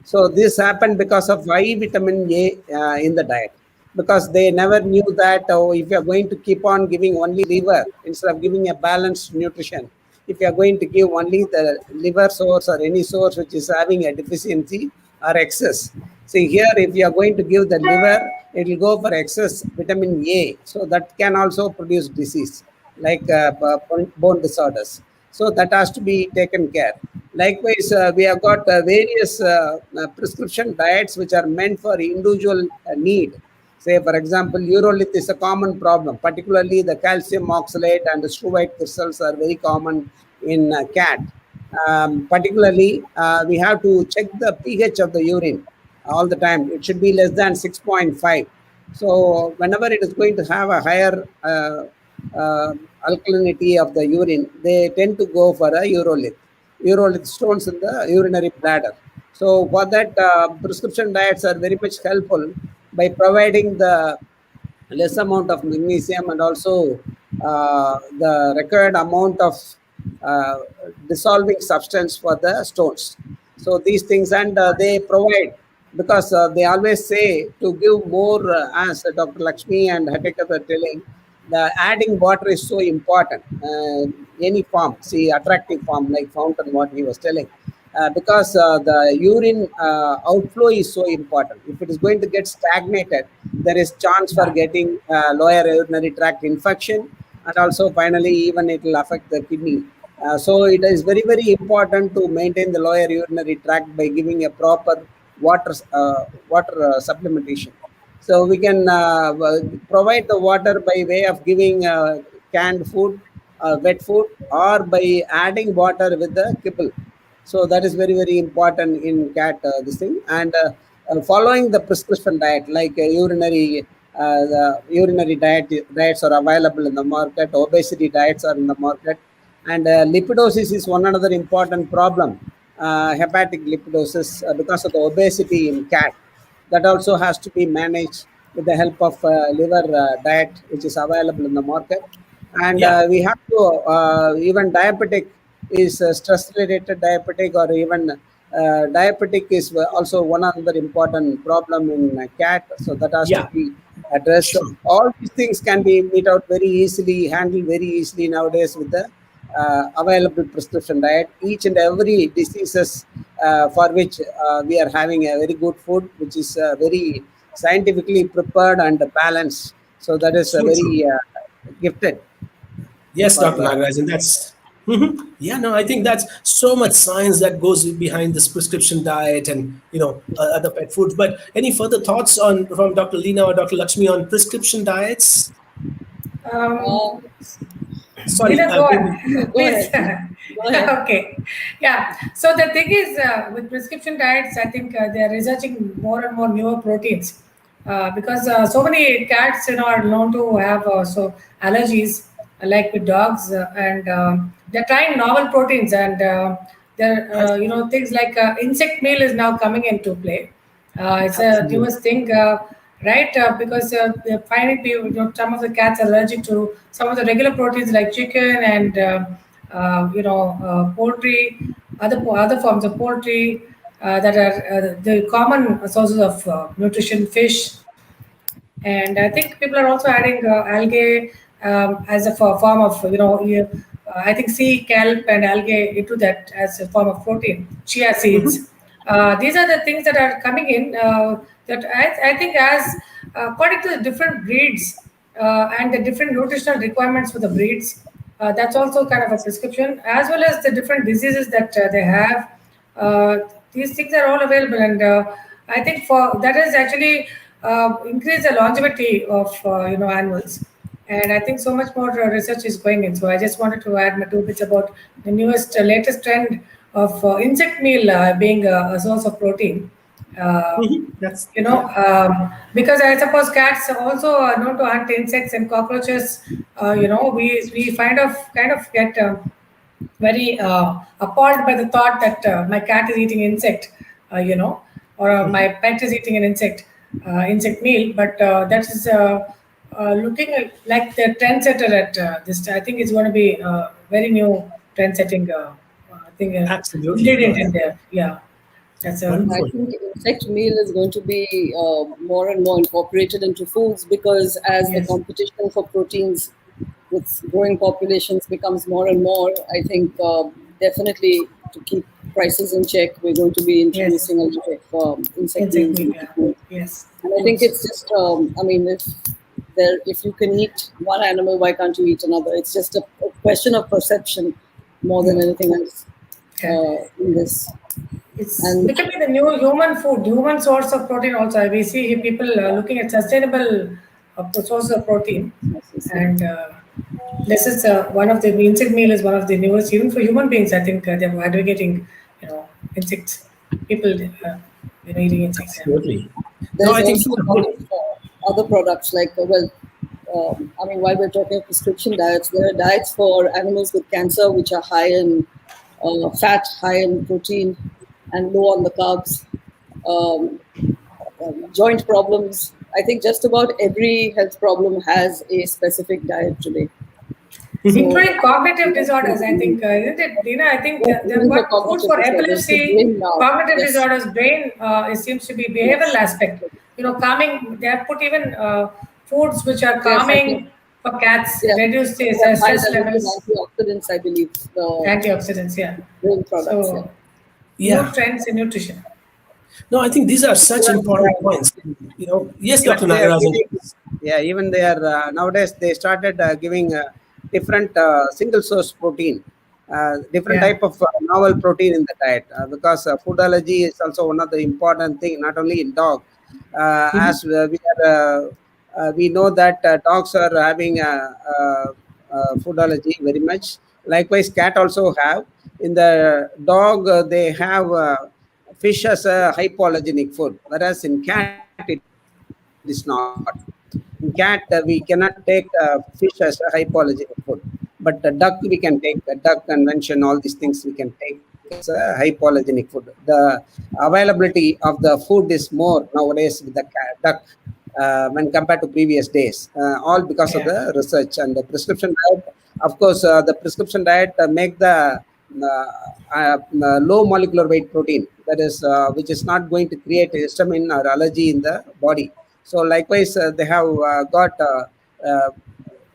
So this happened because of high vitamin A in the diet, because they never knew that, oh, if you are going to keep on giving only liver instead of giving a balanced nutrition, if you are going to give only the liver source or any source which is having a deficiency or excess. See here, if you are going to give the liver, it will go for excess vitamin A, so that can also produce disease like bone disorders. So that has to be taken care. Likewise, we have got various prescription diets which are meant for individual need. Say, for example, urolith is a common problem, particularly the calcium oxalate and the struvite crystals are very common in cat. Particularly, we have to check the pH of the urine all the time. It should be less than 6.5. So, whenever it is going to have a higher alkalinity of the urine, they tend to go for a urolith stones in the urinary bladder. So for that, prescription diets are very much helpful by providing the less amount of magnesium and also the required amount of uh, dissolving substance for the stones. So these things, and they provide, because they always say to give more, as Dr. Lakshmi and Hatikar were telling, the adding water is so important. Any form, see, attractive form like fountain, what he was telling, because the urine outflow is so important. If it is going to get stagnated, there is chance for getting lower urinary tract infection, and also finally even it will affect the kidney. So it is very very important to maintain the lower urinary tract by giving a proper water supplementation. So we can provide the water by way of giving canned food, wet food, or by adding water with the kibble. So that is very very important in cat, this thing. And following the prescription diet, like the urinary diets are available in the market. Obesity diets are in the market, and lipidosis is one another important problem. Hepatic lipidosis, because of the obesity in cat, that also has to be managed with the help of liver diet, which is available in the market. And Yeah. we have to, even diabetic is stress related diabetic, or even Diabetic is also one other important problem in cat, so that has to Yeah, be addressed. So true. all these things can be meet out very easily, handled very easily nowadays with the available prescription diet. Each and every diseases for which we are having a very good food, which is very scientifically prepared and balanced. So that is a So true. very gifted Yes, for Dr. Nagarajan, that's Mhm. Yeah, no, I think that's so much science that goes behind this prescription diet and other pet foods. But any further thoughts on from Dr. Leena or Dr. Lakshmi on prescription diets? Um, Uh, Sorry, Lina, go maybe. on, Go please. ahead. Go ahead. Okay. Yeah. So the thing is, with prescription diets, I think they are researching more and more newer proteins because so many cats, are known to have so allergies, like with dogs, and they're trying novel proteins, and they're things like insect meal is now coming into play. It's a Absolutely. newest thing, right? Because they're finding people, some of the cats are allergic to some of the regular proteins like chicken and poultry, other forms of poultry that are the common sources of nutrition, fish, and I think people are also adding algae as a form of I think sea kelp and algae into that as a form of protein. Chia seeds. These are the things that are coming in that I think as according to the different breeds and the different nutritional requirements for the breeds. That's also kind of a prescription, as well as the different diseases that they have. Uh, these things are all available, and I think for that is actually increase the longevity of animals. And I think so much more research is going in. So I just wanted to add my two bits about the newest, latest trend of insect meal being a source of protein. Uh, That's yeah. because I suppose cats are also known to hunt insects and cockroaches. We kind of get very appalled by the thought that my cat is eating insect, or my pet is eating an insect meal. But that is looking like the trendsetter at this. I think it's going to be a very new trend-setting thing, Absolutely. No, ingredient in there. Yeah, that's a I wonderful. think insect meal is going to be more and more incorporated into foods because as the yes, competition for proteins with growing populations becomes more and more, I think definitely to keep prices in check, we're going to be yes, introducing a lot of insect insect meals meal. into Yeah, food. yes, And I think it's just, I mean, if you can eat one animal, why can't you eat another? It's just a question of perception more than anything else yeah. in this. It's And becoming the new human food, human source of protein. Also, we see people looking at sustainable sources of protein, and this is one of the insect meal is one of the newest. Even for human beings, I think they're advocating, insects. People, eating insects. Yeah. Absolutely. No, there's I think also these are a lot good. of other products like, I mean, while we're talking of prescription diets, there are diets for animals with cancer which are high in fat, high in protein, and low on the carbs. Um, Joint problems. I think just about every health problem has a specific diet today. So, Including cognitive disorders, I think, isn't it, Dina? I think yes, they've even for got foods cognitive for disorders, the epilepsy, brain now. cognitive Yes, disorders, brain. It seems to be behavioral yes, aspect. Calming. They have put even foods which are yes. I think calming for cats, they have, reduce the they have high stress levels of levels, antioxidants, I believe, the antioxidants. Yeah. brain products. Yeah. So new Yeah. trends in nutrition. No, I think these are such important points. Yes, Even Dr. they are Nagarajan. giving, yeah, even they are nowadays they started giving different single source protein, different Yeah. type of novel protein in the diet because food allergy is also one of the important thing, not only in dogs. As we know that dogs are having food allergy very much. Likewise, cat also have. In the dog, they have fish as a hypoallergenic food, whereas in cat it is not. In cat, we cannot take fish as a hypoallergenic food, but the duck we can take. The duck convention, all these things we can take as a hypoallergenic food. The availability of the food is more nowadays with the duck when compared to previous days, all because of the Yeah. research and the prescription diet. Of course, the prescription diet make the low molecular weight protein that is which is not going to create histamine or allergy in the body. So likewise, they have got uh,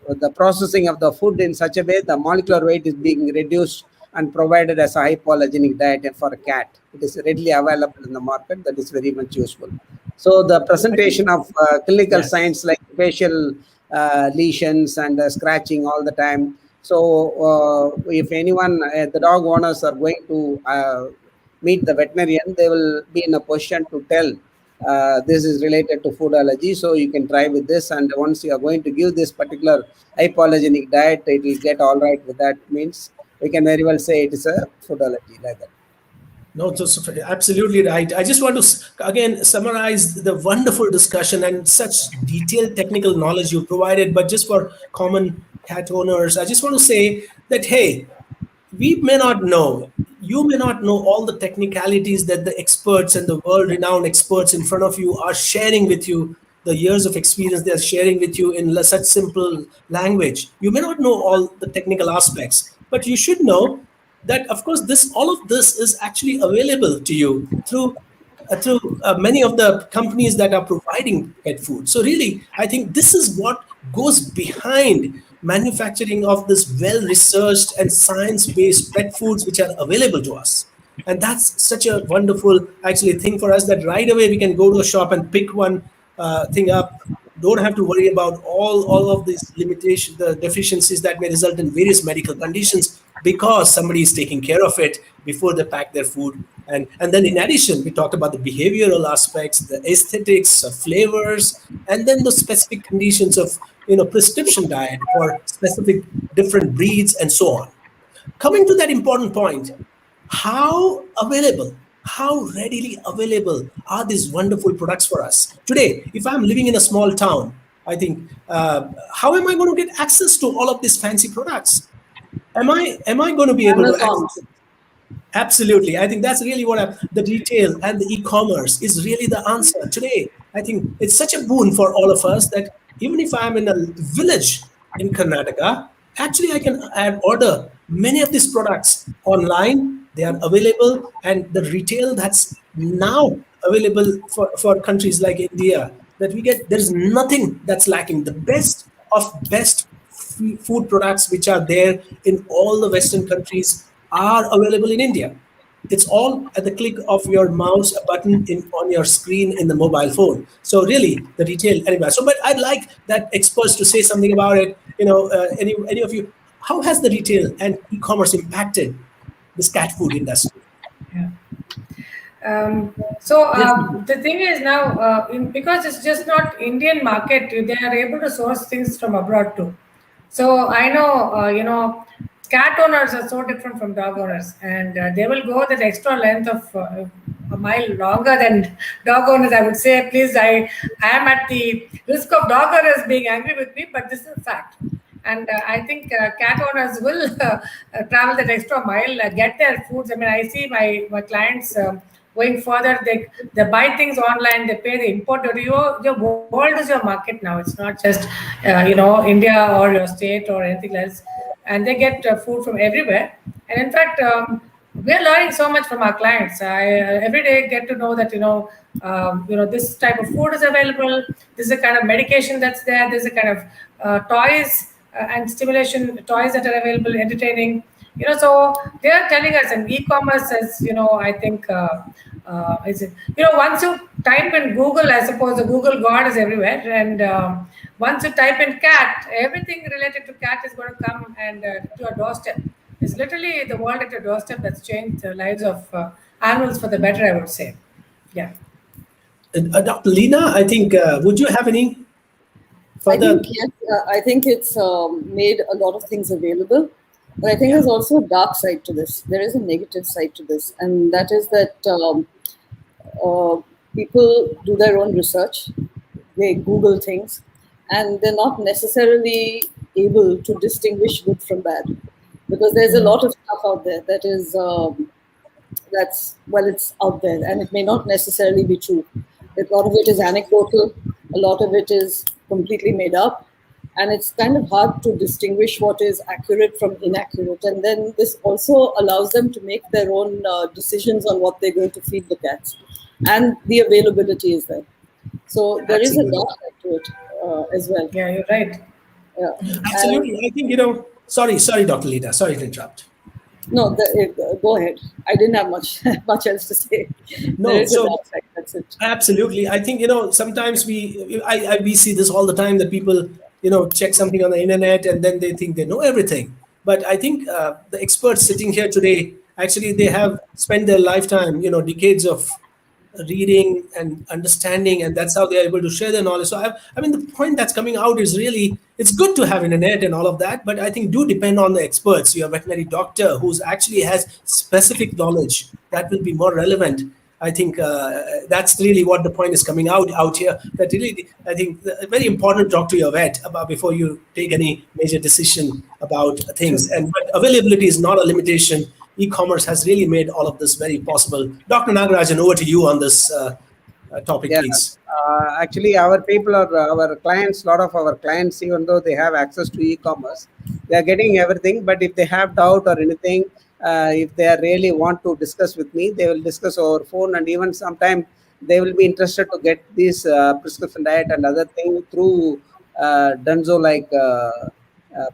the processing of the food in such a way the molecular weight is being reduced and provided as a hypoallergenic diet for a cat. It is readily available in the market. That is very much useful. So the I think, presentation of clinical yes. signs like facial lesions and scratching all the time. So if anyone, the dog owners are going to meet the veterinarian, they will be in a position to tell this is related to food allergy. So you can try with this, and once you are going to give this particular hypoallergenic diet, it will get all right with that. Means we can very well say it is a food allergy like that. No, so absolutely right. I just want to again summarize the wonderful discussion and such detailed technical knowledge you provided. But just for common cat owners, I just want to say that hey, we may not know, you may not know all the technicalities that the experts and the world renowned experts in front of you are sharing with you, the years of experience they are sharing with you in such simple language. You may not know all the technical aspects, but you should know that of course this all of this is actually available to you through many of the companies that are providing pet food. So really, I think this is what goes behind manufacturing of this well-researched and science-based pet foods which are available to us. And that's such a wonderful actually thing for us that right away we can go to a shop and pick one thing up. Don't have to worry about all of these limitations, the deficiencies that may result in various medical conditions because somebody is taking care of it before they pack their food. And then in addition, we talked about the behavioral aspects, the aesthetics, flavors, and then the specific conditions of prescription diet for specific different breeds and so on. Coming to that important point, how readily available are these wonderful products for us today? If I'm living in a small town, I think, how am I going to get access to all of these fancy products? Am I going to be able to Amazon. access? Absolutely. I think that's really the retail and the e-commerce is really the answer today. I think it's such a boon for all of us that even if I'm in a village in Karnataka, actually I can order many of these products online. They are available, and the retail that's now available for countries like India, that we get, there's nothing that's lacking. The best of best food products which are there in all the Western countries are available in India. It's all at the click of your mouse, a button on your screen in the mobile phone. So really, the retail anyway. So, but I'd like that experts to say something about it. Any of you, how has the retail and e-commerce impacted this cat food industry? Yeah. So Yes. the thing is now, because it's just not Indian market, they are able to source things from abroad too. So I know, cat owners are so different from dog owners, and they will go that extra length of a mile longer than dog owners. I would say, please, I am at the risk of dog owners being angry with me, but this is a fact. And I think cat owners will travel that extra mile, get their foods. I mean, I see my clients going further. They buy things online. They pay the import. Your world is your market now. It's not just India or your state or anything else. And they get food from everywhere. And in fact, we are learning so much from our clients. I every day get to know that this type of food is available. This is a kind of medication that's there. There's a kind of toys and stimulation toys that are available, entertaining. So they are telling us, and e-commerce is, I think, is it? Once you type in Google, I suppose the Google God is everywhere, and once you type in cat, everything related to cat is going to come and to your doorstep. It's literally the world at your doorstep that's changed the lives of animals for the better, I would say. Yeah. Dr. Lena, I think, would you have any I further? think yes. I think it's made a lot of things available, but I think there's also a dark side to this. There is a negative side to this, and that is that people do their own research, they Google things, and they're not necessarily able to distinguish good from bad, because there's a lot of stuff out there that is it's out there, and it may not necessarily be true. A lot of it is anecdotal, a lot of it is completely made up, and it's kind of hard to distinguish what is accurate from inaccurate. And then this also allows them to make their own decisions on what they're going to feed the cats, and the availability is there. So there is a Absolutely. lot to it as well. Yeah, you're right. Yeah. And Absolutely. I think, sorry, Dr. Lita, sorry to interrupt. no, go ahead. I didn't have much much else to say. There No, is a so downside. That's it. absolutely. I think, sometimes we see this all the time, that people, check something on the internet and then they think they know everything. But I think the experts sitting here today, actually, they have spent their lifetime, decades of reading and understanding, and that's how they're able to share their knowledge. So I mean, the point that's coming out is really, it's good to have internet and all of that, but I think do depend on the experts, your veterinary doctor who's actually has specific knowledge that will be more relevant. I think that's really what the point is coming out here, that really, I think very important to talk to your vet about before you take any major decision about things. And but availability is not a limitation. E-commerce has really made all of this very possible. Dr. Nagarajan, over to you on this topic, Yeah, please. actually, our people are our clients. A lot of our clients, even though they have access to e-commerce, they are getting everything. But if they have doubt or anything, if they are really want to discuss with me, they will discuss over phone, and even sometime they will be interested to get this prescription diet and other thing through Dunzo like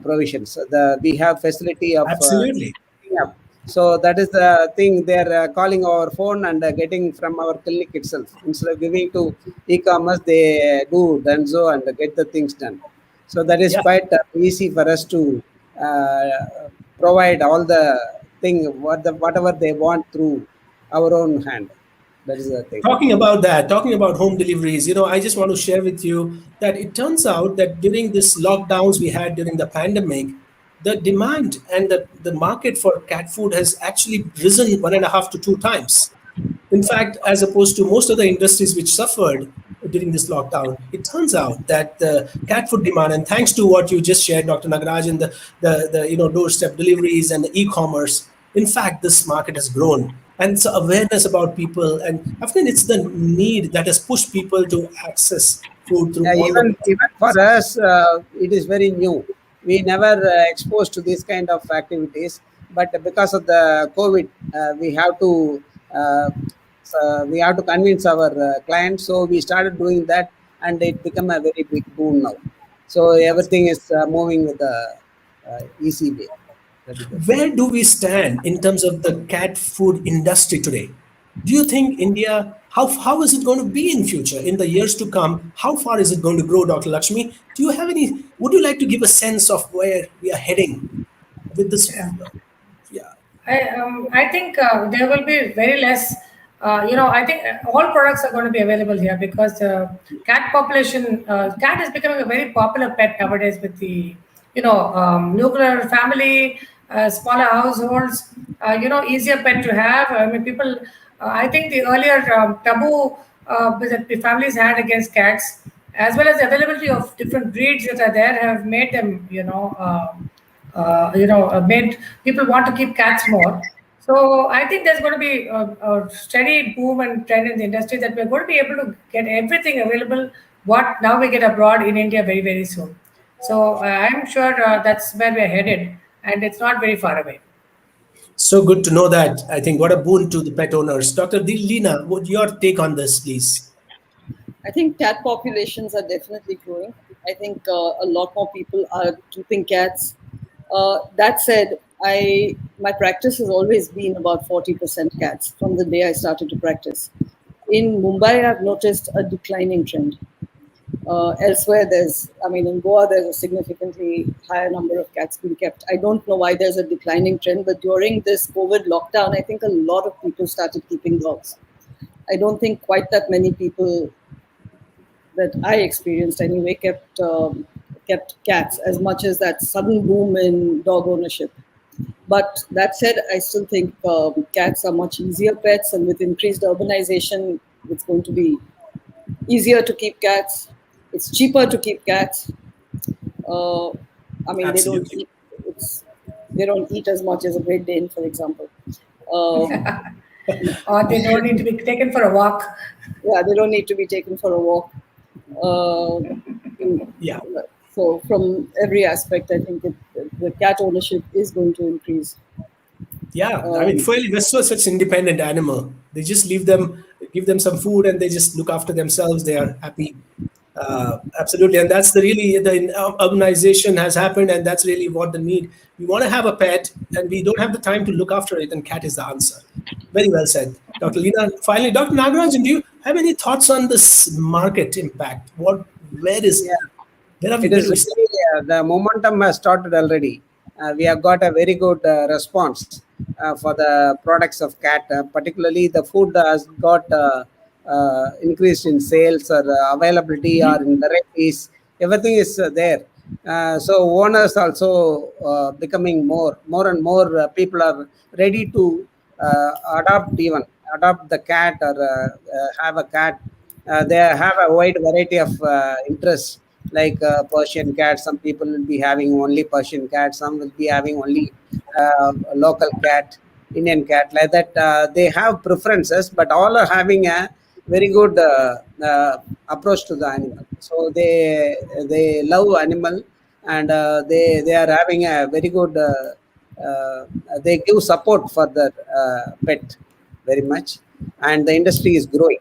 provisions. We have facility of Absolutely. yeah. So that is the thing. They're calling our phone and getting from our clinic itself. Instead of giving to e-commerce, they do Denso and get the things done. So that is Yeah. quite easy for us to uh, provide all the thing, whatever they want through our own hand. That is the thing. Talking about home deliveries, I just want to share with you that it turns out that during this lockdowns we had during the pandemic, the demand and the market for cat food has actually risen 1.5 to 2 times. In fact, as opposed to most other industries which suffered during this lockdown, it turns out that the cat food demand, and thanks to what you just shared, Dr. Nagarajan, the doorstep deliveries and the e-commerce, in fact, this market has grown. And so awareness about people, and I think it's the need that has pushed people to access food through Yeah, all the even for us, it is very new. We never exposed to this kind of activities, but because of the COVID, uh, we have to convince our clients. So we started doing that, and it become a very big boom now. So everything is moving with the easy way. That is the thing. Where do we stand in terms of the cat food industry today? Do you think India, how is it going to be in future, in the years to come? How far is it going to grow, Dr. Lakshmi? Do you have any, would you like to give a sense of where we are heading with this? Yeah. Yeah, I think there will be very less. I think all products are going to be available here because cat population, cat is becoming a very popular pet nowadays with the, nuclear family, smaller households, easier pet to have. I mean, people, I think the earlier taboo that the families had against cats, as well as the availability of different breeds that are there, have made them, made people want to keep cats more. So I think there's going to be a steady boom and trend in the industry that we're going to be able to get everything available what now we get abroad in India very, very soon. So I'm sure that's where we're headed, and it's not very far away. so good to know that. I think what a boon to the pet owners. Dr. Lina, what your take on this, please? I think cat populations are definitely growing. I think a lot more people are keeping cats. That said, my practice has always been about 40% cats from the day I started to practice. In Mumbai, I've noticed a declining trend. Elsewhere, in Goa, there's a significantly higher number of cats being kept. I don't know why there's a declining trend, but during this COVID lockdown, I think a lot of people started keeping dogs. I don't think quite that many people that I experienced anyway kept cats as much as that sudden boom in dog ownership. But that said, I still think cats are much easier pets, and with increased urbanization, it's going to be easier to keep cats. It's cheaper to keep cats. Uh, they don't Absolutely. eat. They don't eat as much as a Great Dane, for example. Um, Or they don't need to be taken for a walk. yeah, they don't need to be taken for a walk. Uh, Yeah. from every aspect. I think the cat ownership is going to increase. Yeah, I mean, Feline is such an independent animal. They just leave them, give them some food, and they just look after themselves. They are happy. Absolutely, and that's the really the urbanization has happened, and that's really what the need. We want to have a pet, and we don't have the time to look after it, and cat is the answer. Very well said, Dr. Leena. Finally, Dr. Nagarajan, do you have any thoughts on this market impact? Where is, Yeah. It where is do we stand? really, the momentum has started already. We have got a very good response for the products of cat. Particularly, the food has got increased in sales or availability or in varieties. Everything is there. So owners also becoming more and more people are ready to adopt the cat or have a cat. They have a wide variety of interests like Persian cat. Some people will be having only Persian cat. Some will be having only local cat, Indian cat. Like that, they have preferences, but all are having a very good approach to the animal. So they love animal, and they are having a very good. They give support for their pet very much, and the industry is growing.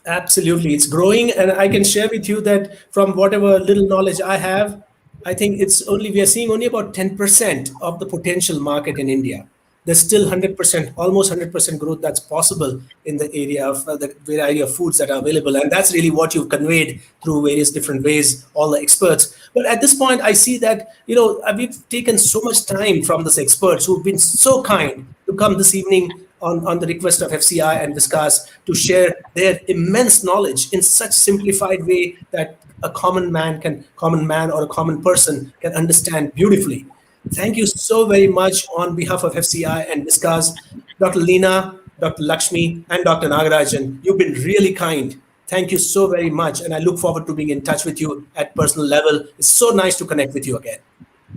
Absolutely, it's growing, and I can share with you that from whatever little knowledge I have, I think it's only we are seeing only about 10% of the potential market in India. There's still 100%, almost 100% growth that's possible in the area of the variety of foods that are available, and that's really what you've conveyed through various different ways, all the experts. But at this point, I see that we've taken so much time from these experts who've been so kind to come this evening on the request of FCI and Whiskas to share their immense knowledge in such simplified way that a common man or a common person can understand beautifully. Thank you so very much on behalf of FCI and Whiskas, Dr. Leena, Dr. Lakshmi, and Dr. Nagarajan. You've been really kind. Thank you so very much, and I look forward to being in touch with you at personal level. It's so nice to connect with you again.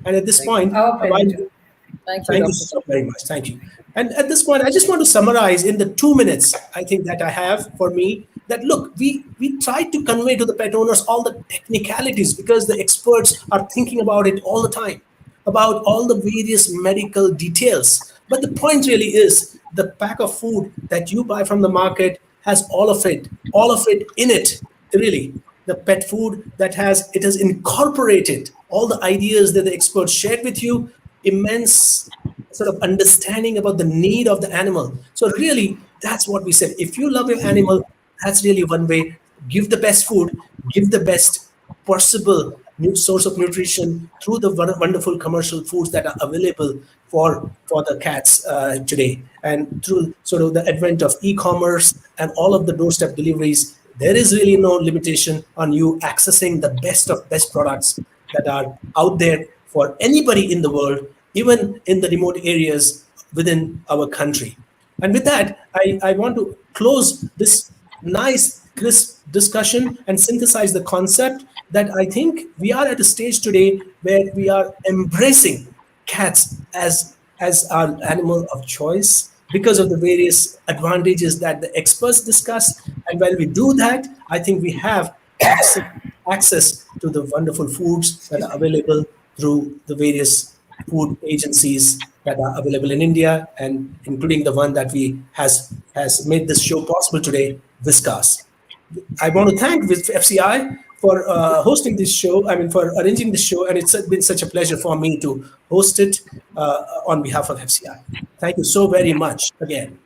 And at this Thank you. point, Our pleasure. Thank you, thank you Dr. so very much. Thank you. And at this point, I just want to summarize in the 2 minutes I think that I have for me that look, we try to convey to the pet owners all the technicalities because the experts are thinking about it all the time, about all the various medical details. But the point really is the pack of food that you buy from the market has all of it in it, really. The pet food that has incorporated all the ideas that the experts shared with you, immense sort of understanding about the need of the animal. So really, that's what we said. If you love your animal, that's really one way. Give the best food, give the best possible new source of nutrition through the wonderful commercial foods that are available for the cats today. And through sort of the advent of e-commerce and all of the doorstep deliveries, there is really no limitation on you accessing the best of best products that are out there for anybody in the world, even in the remote areas within our country. And with that, I want to close this nice, crisp discussion and synthesize the concept that I think we are at a stage today where we are embracing cats as our animal of choice because of the various advantages that the experts discuss. And when we do that, I think we have access to the wonderful foods that are available through the various food agencies that are available in India, and including the one that we has made this show possible today, Whiskas. I want to thank FCI for hosting this show. I mean, for arranging this show, and it's been such a pleasure for me to host it on behalf of FCI. Thank you so very much again.